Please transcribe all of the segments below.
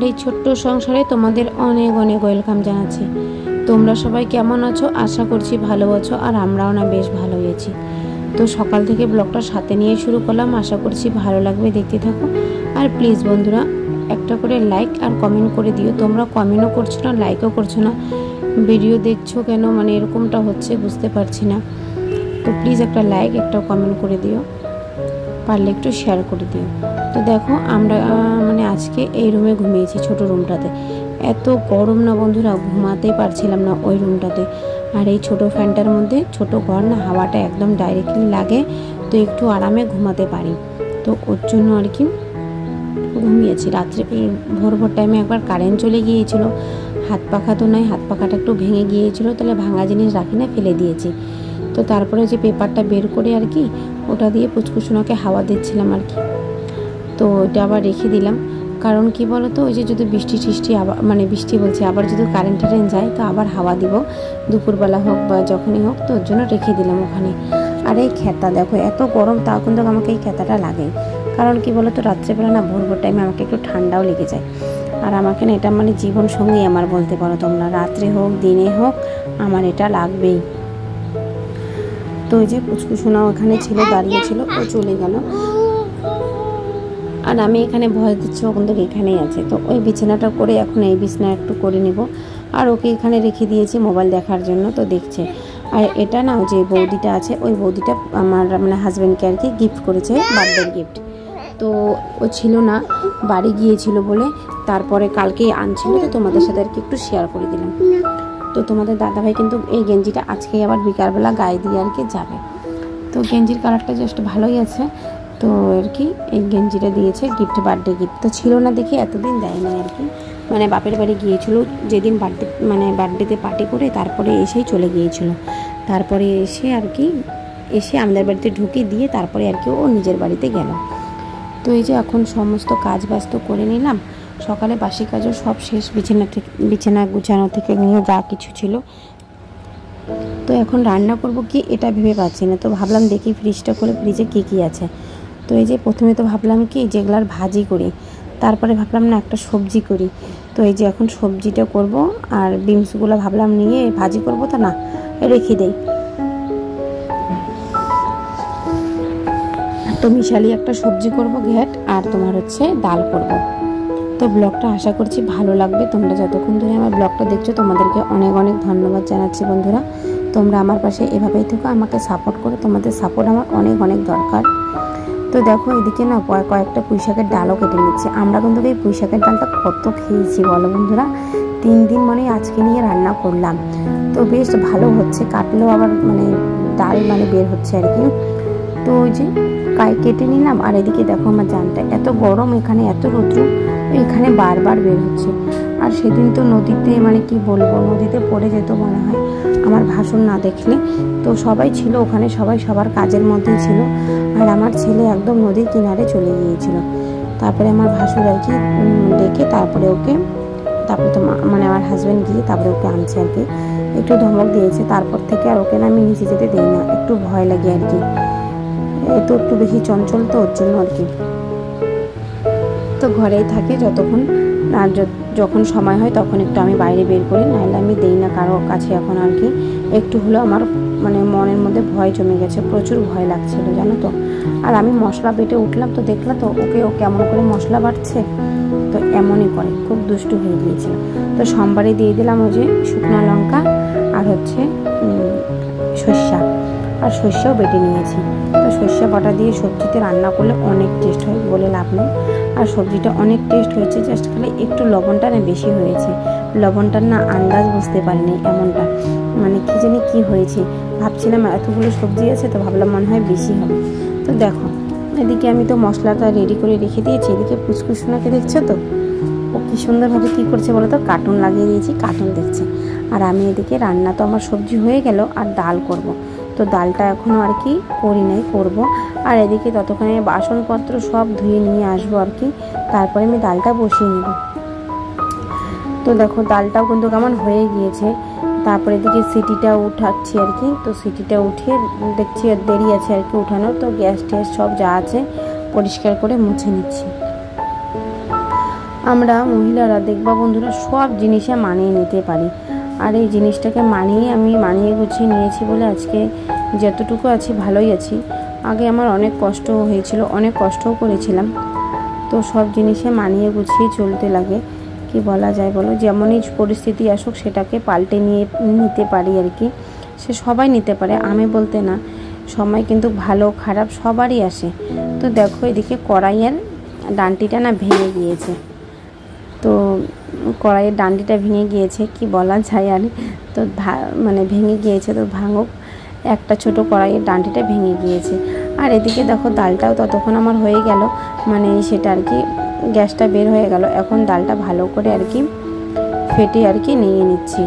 এই ছোট্ট সংসারে তোমাদের অনেক অনেক ওয়েলকাম জানাচ্ছি। তোমরা সবাই কেমন আছো? আশা করছি ভালো আছো, আর আমরাও না বেশ ভালোই আছি। তো সকাল থেকে ব্লগটা সাথে নিয়ে শুরু করলাম, আশা করছি ভালো লাগবে, দেখতে থাকো। আর প্লিজ বন্ধুরা একটা করে লাইক আর কমেন্ট করে দিও। তোমরা কমেন্টও করছো না, লাইকও করছো না, ভিডিও দেখছো কেন, মানে এরকমটা হচ্ছে বুঝতে পারছি না। তো প্লিজ একটা লাইক একটা কমেন্ট করে দিও, পারলে একটু শেয়ার করে দিও। তো দেখো আমরা মানে আজকে এই রুমে ঘুমিয়েছি, ছোট রুমটাতে। এত গরম না বন্ধুরা, ঘুমাতেই পারছিলাম না ওই রুমটাতে। আর এই ছোট ফ্যানটার মধ্যে, ছোট ঘর না, হাওয়াটা একদম ডাইরেক্টলি লাগে, তো একটু আরামে ঘুমাতে পারি। তো ওর জন্য আর কি ঘুমিয়েছি। রাত্রে ভোর টাইমে একবার কারেন্ট চলে গিয়েছিল, হাত পাখা তো নয়, হাত পাখাটা একটু ভেঙে গিয়েছিল, তাহলে ভাঙা জিনিস রাখি না, ফেলে দিয়েছি। তো তারপরে যে পেপারটা বের করে আর কি ওটা দিয়ে পুচকুসোনাকে হাওয়া দিচ্ছিলাম আর কি। তো ওটা আবার রেখে দিলাম, কারণ কি বলো তো, ওই যে যদি বৃষ্টি আবার, মানে বৃষ্টি বলছে, আবার যদি কারেন্ট যায় তো আবার হাওয়া দিব, দুপুরবেলা হোক বা যখনই হোক, তো ওর জন্য রেখে দিলাম ওখানে। আর এই খেতা দেখো, এত গরম, তাও কিন্তু আমাকে এই খেতাটা লাগে। কারণ কি বলো তো, রাত্রেবেলা না ভোর টাইমে আমাকে একটু ঠান্ডাও লেগে যায়। আর আমাকে না এটা মানে জীবন সঙ্গী আমার বলতে পারো তোমরা, রাত্রে হোক দিনে হোক আমার এটা লাগবেই। তো ওই যে পুচকুসোনা ওখানে ছিল, দাঁড়িয়ে ছিল, ও চলে গেল। আর আমি এখানে ভয় দিচ্ছি, ও কিন্তু এখানেই আছে। তো ওই বিছানাটা করে এখন এই বিছানা একটু করে নিব। আর ওকে এখানে রেখে দিয়েছি মোবাইল দেখার জন্য, তো দেখছে। আর এটা না, যে বৌদিটা আছে, ওই বৌদিটা আমার মানে হাজব্যান্ডকে আর কি গিফট করেছে, বার্থডে গিফট। তো ও ছিল না, বাড়ি গিয়েছিল বলে, তারপরে কালকেই আনছিল, তো তোমাদের সাথে আর কি একটু শেয়ার করে দিলাম। তো তোমাদের দাদাভাই কিন্তু এই গেঞ্জিটা আজকেই আবার বিকালবেলা গায়ে দিয়ে আর কি যাবে। তো গেঞ্জির কালারটা জাস্ট ভালোই আছে, তো আর কি এই গেঞ্জিটা দিয়েছে গিফট, বার্থডে গিফট। তো ছিল না দেখি এতদিন দেয় না আর কি, মানে বাপের বাড়ি গিয়েছিল যেদিন বার্থডেতে পার্টি করে, তারপরে এসেই চলে গিয়েছিল। তারপরে এসে আর কি আমাদের বাড়িতে ঢুকে দিয়ে তারপরে আর কি ও নিজের বাড়িতে গেল। তো এই যে এখন সমস্ত কাজ বাজ তো করে নিলাম, সকালে বাসি কাজও সব শেষ, বিছানা গুছানো থেকে নিয়ে যা কিছু ছিল। তো এখন রান্না করব কি এটা ভেবে পাচ্ছি না। তো ভাবলাম দেখি ফ্রিজটা করে, ফ্রিজে কী আছে। তো এই যে প্রথমে তো ভাবলাম কি যেগুলার ভাজি করি, তারপরে ভাবলাম না একটা সবজি করি। তো এই যে এখন সবজিটা করব, আর বিনসগুলো ভাবলাম নিয়ে ভাজি করব, তো না রেখে দেই। তো মিশালি একটা সবজি করব, ঘ্যাট, আর তোমার হচ্ছে ডাল করব। তো ব্লগটা আশা করছি ভালো লাগবে। তোমরা যতক্ষণ ধরে আমার ব্লগটা দেখছো তোমাদেরকে অনেক অনেক ধন্যবাদ জানাচ্ছি বন্ধুরা। তোমরা আমার পাশে এভাবেই থেকো, আমাকে সাপোর্ট করো, তোমাদের সাপোর্ট আমার অনেক অনেক দরকার। তো দেখো এদিকে না কয়েকটা পুঁইশাকের ডালও কেটে নিচ্ছে। আমরা কিন্তু এই পুঁইশাকের ডালটা কত খেয়েছি বলো বন্ধুরা, 3 দিন মানে আজকে নিয়ে রান্না করলাম। তো বেশ ভালো হচ্ছে, কাটলেও আবার মানে ডাল মানে বের হচ্ছে আর কি। তো ওই যে কেটে নিলাম। আর এদিকে দেখো আমার জানটা এত গরম, এখানে এত রৌদ্র, এখানে বারবার বের হচ্ছে। আর সেদিন তো নদীতে, মানে কি বলবো, নদীতে পড়ে যেত মনে হয় আমার ভাসুর না দেখলে। তো সবাই ছিল ওখানে, সবাই সবার কাজের মধ্যেই ছিল। আর আমার ছেলে একদম নদীর কিনারে চলে গিয়েছিল। তারপরে আমার ভাসুর আর কি ডেকে তারপরে তো মানে আমার হাজব্যান্ড গিয়ে তারপরে ওকে আনছে আর কি, একটু ধমক দিয়েছে। তারপর থেকে আর ওকে না আমি নিচে যেতে দিই না, একটু ভয় লাগে আর কি। তো একটু বেশি চঞ্চল, তো ওর জন্য আর কি। তো ঘরেই থাকে যতক্ষণ, আর যখন সময় হয় তখন একটু আমি বাইরে বের করি, নাহলে আমি দেই না কারো কাছে এখন আর কি। একটু হলেও আমার মানে মনের মধ্যে ভয় জমে গেছে, প্রচুর ভয় লাগছিল জানো তো। আর আমি মশলা বেটে উঠলাম, তো দেখলাম তো ও কেমন করে মশলা বাটছে, তো এমনই করে, খুব দুষ্টু হয়ে গিয়েছিল। তো সোমবারে দিয়ে দিলাম ওই যে শুকনো লঙ্কা আর হচ্ছে সর্ষাও বেটে নিয়েছি। তো সর্ষা বাটা দিয়ে সবজিতে রান্না করলে অনেক টেস্ট হয়, বলে লাভ নেই। আর সবজিটা অনেক টেস্ট হয়েছে, জাস্ট খালি একটু লবণটা না বেশি হয়েছে। লবণটার না আন্দাজ বুঝতে পারিনি, এমনটা মানে কি জানি কি হয়েছে। ভাবছিলাম এতগুলো সবজি আছে, তো ভাবলাম মনে হয় বেশি হবে। তো দেখো এদিকে আমি তো মশলাটা রেডি করে রেখে দিয়েছি। এদিকে পুচকুসোনাকে দেখছো তো, ও কি সুন্দরভাবে কী করছে বলো তো, কার্টুন লাগিয়ে দিয়েছি, কার্টুন দেখছে। আর আমি এদিকে রান্না তো আমার সবজি হয়ে গেল, আর ডাল করব। তো ডালটা এখনও আর কি করি নাই, করব। আর এদিকে ততক্ষণে বাসনপত্র সব ধুয়ে নিয়ে আসবো আর কি, তারপরে আমি ডালটা বসিয়ে নেব। তো দেখো ডালটাও কিন্তু কেমন হয়ে গিয়েছে। তারপরে এদিকে সিটিটা উঠাচ্ছি আর কি। তো সিটিটা উঠিয়ে দেখছি দেরি আছে আর কি উঠানোর। তো গ্যাস ট্যাস সব যা আছে পরিষ্কার করে মুছে নিচ্ছি। আমরা মহিলারা দেখবা বন্ধুরা সব জিনিসে মানিয়ে নিতে পারি, আর এই জিনিসটাকে মানিয়ে গুছিয়ে নিয়েছি বলে আজকে যতটুকু আছি ভালোই আছি। আগে আমার অনেক কষ্ট হয়েছিল, অনেক কষ্টও করেছিলাম। তো সব জিনিসে মানিয়ে গুছিয়ে চলতে লাগে, কি বলা যায় বলো। যেমনই পরিস্থিতি আসুক সেটাকে পাল্টে নিতে পারি আর কি। সে সবাই নিতে পারে, আমি বলতে না। সময় কিন্তু ভালো খারাপ সবারই আসে। তো দেখো এদিকে কড়াইয়ের ডান্টিটা না ভেঙে গিয়েছে। তো কড়াইয়ের ডান্ডিটা ভেঙে গিয়েছে, কি বলা যায় আর। তো মানে ভেঙে গিয়েছে, তো ভাঙুক। একটা ছোট কড়াইয়ের ডান্ডিটা ভেঙে গিয়েছে। আর এদিকে দেখো ডালটাও ততক্ষণ আমার হয়ে গেল, মানে সেটা আর কি গ্যাসটা বের হয়ে গেল। এখন ডালটা ভালো করে আর কি ফেটে আর কি নিয়ে নিচ্ছি।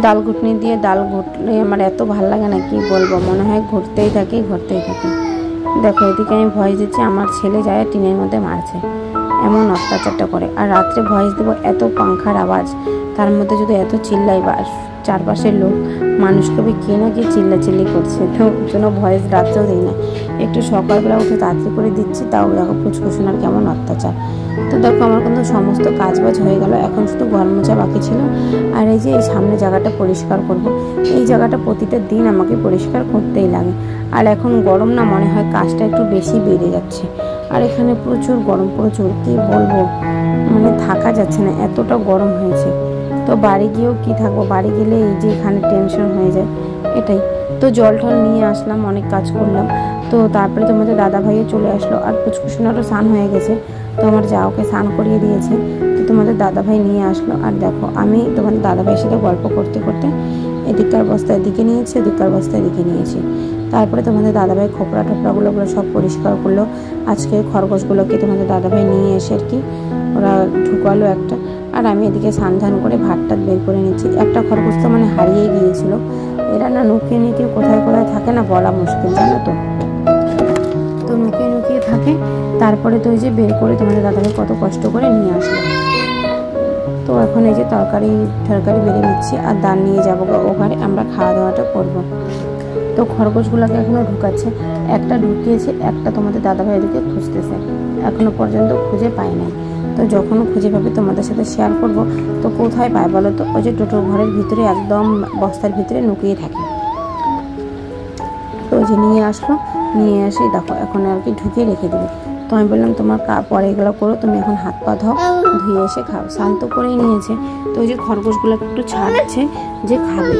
ডাল ঘুটনি দিয়ে ডাল ঘুটলে আমার এত ভালো লাগে না, কি বলবো, মনে হয় ঘুরতেই থাকে। দেখো এদিকে আমি ভয়েস দিচ্ছি, আমার ছেলে যায় টিনের মধ্যে মারছে, এমন অত্যাচারটা করে। আর রাত্রে ভয়েস দেবো, এত পাংখার আওয়াজ, তার মধ্যে যদি এত চিল্লাই, বা চারপাশের লোক মানুষকে কে না কে চিল্লাচিল্লি করছে, তো জন্য ভয়েস রাত্রেও দিই না। একটু সকালবেলা উঠে তাড়াতাড়ি করে দিচ্ছি, তাও দেখো পুচকুসোনার কেমন অত্যাচার। তো দেখো আমার কিন্তু সমস্ত কাজবাজ হয়ে গেল, এখন শুধু ঘর মোছা বাকি ছিল। আর এই যে এই সামনে জায়গাটা পরিষ্কার করব। এই জায়গাটা প্রতিটা দিন আমাকে পরিষ্কার করতেই লাগে। আর এখন গরম না, মনে হয় কাজটা একটু বেশি বেড়ে যাচ্ছে। আর এখানে প্রচুর গরম, প্রচুর, কি বলবো, মানে থাকা যাচ্ছে না, এতটা গরম হয়েছে। তো বাড়ি গিয়েও কি থাকবো, বাড়ি গেলে এই যে এখানে টেনশন হয়ে যায়, এটাই। তো জল টল নিয়ে আসলাম, অনেক কাজ করলাম। তো তারপরে তোমাদের দাদা ভাইও চলে আসলো, আর কুচকুচুনারও স্নান হয়ে গেছে। তো আমার যা ওকে স্নান করিয়ে দিয়েছে। তো তোমাদের দাদা ভাই নিয়ে আসলো। আর দেখো আমি তোমাদের দাদা ভাইয়ের সাথে গল্প করতে করতে এদিককার বস্তা এদিকে নিয়েছি, ওদিককার বস্তা এদিকে নিয়েছি। তারপরে তোমাদের দাদাভাই খোপড়া টোপড়াগুলো সব পরিষ্কার করলো। আজকে খরগোশগুলোকে তোমাদের দাদাভাই নিয়ে এসে আর কি ওরা ঢুকালো একটা। আর আমি এদিকে সান্ধান করে ভাতটা বের করে নিচ্ছি। একটা খরগোশ তো মানে হারিয়ে গিয়েছিল। এরা না নুকিয়ে নুকিয়ে কোথায় কোথায় থাকে না, বলা মুশকিল, জানো তো। তো নুকিয়ে থাকে। তারপরে তো ওই যে বের করে তোমাদের দাদাভাই কত কষ্ট করে নিয়ে আসলো। তো এখন এই যে তরকারি বেড়ে নিচ্ছি, আর ডাল নিয়ে যাবো ওখানে, আমরা খাওয়া দাওয়াটা করবো। তো খরগোশগুলোকে এখনও ঢুকাচ্ছে, একটা ঢুকিয়েছে, একটা তোমাদের দাদাভাই এদিকে খুঁজতেছে, এখনও পর্যন্ত খুঁজে পায় নাই। তো যখন খুঁজে পাবে তোমাদের সাথে শেয়ার করব। তো কোথায় পায় বলো তো, ওই যে টোটোর ঘরের ভিতরে একদম বস্তার ভিতরে লুকিয়ে থাকে। তো ওই যে নিয়ে আসলো, নিয়ে এসে দেখো এখন আর কি ঢুকিয়ে রেখে দেবে। তো আমি বললাম তোমার পরে এগুলো করো, তুমি এখন হাত পা ধোও, ধুয়ে এসে খাও। স্নান তো করেই নিয়েছে। তো ওই যে খরগোশগুলোকে একটু ছাড়ছে যে খাবে,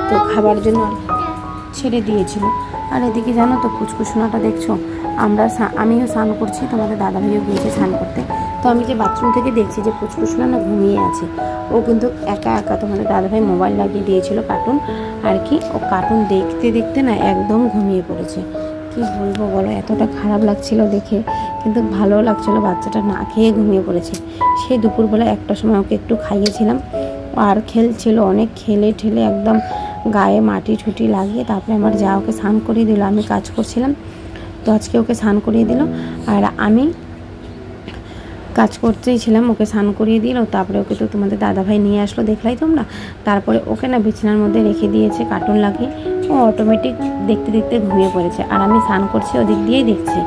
তো খাবার জন্য ছেড়ে দিয়েছিল। আর এদিকে জানো তো কুচকুচুনাটা দেখছো, আমিও স্নান করছি, তোমাদের দাদাভাইও গিয়েছে স্নান করতে। তো আমি যে বাথরুম থেকে দেখছি যে কুচকুচুনা না ঘুমিয়ে আছে। ও কিন্তু একা একা, তোমাদের দাদাভাই মোবাইল লাগিয়ে দিয়েছিল কার্টুন আর কি, ও কার্টুন দেখতে দেখতে না একদম ঘুমিয়ে পড়েছে। কি বলবো বলো, এতটা খারাপ লাগছিল দেখে, কিন্তু ভালোও লাগছিল। বাচ্চাটা না খেয়ে ঘুমিয়ে পড়েছে। সেই দুপুরবেলা একটা সময় ওকে একটু খাইয়েছিলাম, আর খেলছিল অনেক, খেলে ঠেলে একদম গায়ে মাটি ঠুটি লাগিয়ে তারপরে আমার যা ওকে স্নান করিয়ে দিল। আমি কাজ করছিলাম, তো আজকে ওকে স্নান করিয়ে দিল। আর আমি কাজ করতেই ছিলাম, ওকে স্নান করিয়ে দিল। তারপরে ওকে তো তোমাদের দাদাভাই নিয়ে আসলো, দেখলাই তোমরা। তারপরে ওকে না বিছানার মধ্যে রেখে দিয়েছে কার্টুন লাগিয়ে। ও অটোমেটিক দেখতে দেখতে ঘুমিয়ে পড়েছে। আর আমি স্নান করছি, ওদিক দিয়েই দেখছি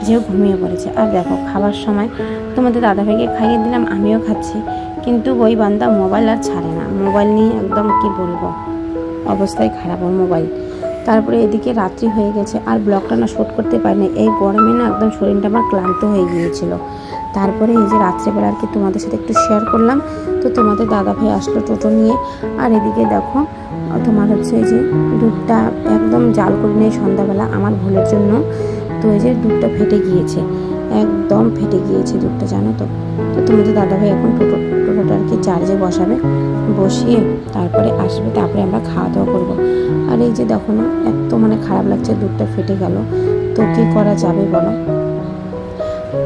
যে ও ঘুমিয়ে পড়েছে। আর দেখো খাবার সময় তোমাদের দাদাভাইকে খাইয়ে দিলাম, আমিও খাচ্ছি। কিন্তু ওই বান্দা মোবাইল আর ছাড়ে না, মোবাইল নিয়ে একদম কি বলবো, অবস্থায় খারাপ ওর মোবাইল। তারপরে এদিকে রাত্রি হয়ে গেছে, আর ব্লগটা না শ্যুট করতে পারিনি, এই গরমে না একদম শরীরটা আমার ক্লান্ত হয়ে গিয়েছিল। তারপরে এই যে রাত্রেবেলা আর কি তোমাদের সাথে একটু শেয়ার করলাম। তো তোমাদের দাদাভাই আসলো টোটো নিয়ে। আর এদিকে দেখো তোমার হচ্ছে এই যে দুধটা একদম জাল করে নিয়ে সন্ধ্যাবেলা আমার ভুলের জন্য, তো এই যে দুধটা ফেটে গিয়েছে, একদম ফেটে গিয়েছে দুধটা, জানো তো। তো তোমাদের দাদাভাই এখন টোটোটা আর কি চার্জে বসাবে, বসিয়ে তারপরে আসবে, তারপরে আমরা খাওয়া দাওয়া করবো। আর এই যে দেখো না, এত মানে খারাপ লাগছে, দুধটা ফেটে গেল। তো কী করা যাবে বলো।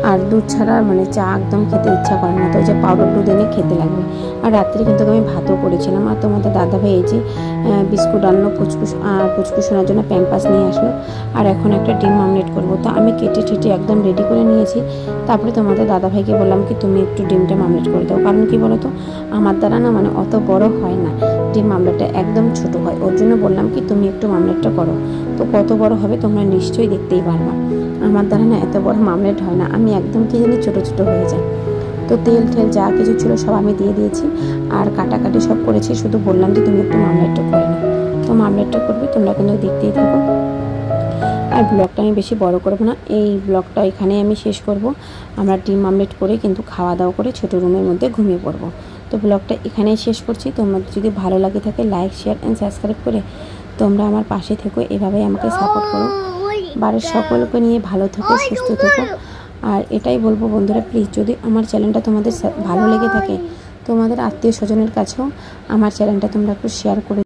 আর দুধ ছাড়া মানে চা একদম খেতে ইচ্ছা করে না, তো ওই যে পাউডার দুধ এনে খেতে লাগবে। আর রাত্রে কিন্তু আমি ভাতও করেছিলাম। আর তোমাদের দাদাভাই এই যে বিস্কুট আনলো, পুচকুসোনার জন্য প্যাম্পাস নিয়ে আসলো। আর এখন একটা ডিম আমলেট করবো। তো আমি কেটে ঠেটে একদম রেডি করে নিয়েছি। তারপরে তোমাদের দাদাভাইকে বললাম কি তুমি একটু ডিমটা আমলেট করে দাও, কারণ কি বলো তো, আমার দ্বারা না মানে অত বড় হয় না, ডিম আমলেটটা একদম ছোট হয়। ওর জন্য বললাম কি তুমি একটু আমলেটটা করো। তো কত বড় হবে তোমরা নিশ্চয়ই দেখতেই পারবা। আমার দ্বারা না এত বড় মামলেট হয় না, আমি একদম কি জানি ছোটো ছোটো হয়ে যায়। তো তেল ঠেল যা কিছু ছিল সব আমি দিয়ে দিয়েছি, আর কাটাকাটি সব করেছি, শুধু বললাম যে তুমি একটু মামলেটটা করে নাও। তো মামলেটটা করবে, তোমরা কিন্তু দেখতেই থাকো। আর ব্লগটা আমি বেশি বড় করব না, এই ব্লগটা এখানেই আমি শেষ করব। আমরা ডিম মামলেট করে কিন্তু খাওয়া দাওয়া করে ছোটো রুমের মধ্যে ঘুমিয়ে পড়বো। তো ব্লগটা এখানেই শেষ করছি। তোমাদের যদি ভালো লাগে থাকে লাইক শেয়ার অ্যান্ড সাবস্ক্রাইব করে তোমরা আমার পাশে থেকো, এভাবেই আমাকে সাপোর্ট করো। বাড়ির সকলকে নিয়ে ভালো থেকো, সুস্থ থেকো। আর এটাই বলবো বন্ধুরা, প্লিজ যদি আমার চ্যানেলটা তোমাদের ভালো লেগে থাকে, তোমাদের আত্মীয় স্বজনের কাছেও আমার চ্যানেলটা তোমরা একটু শেয়ার করে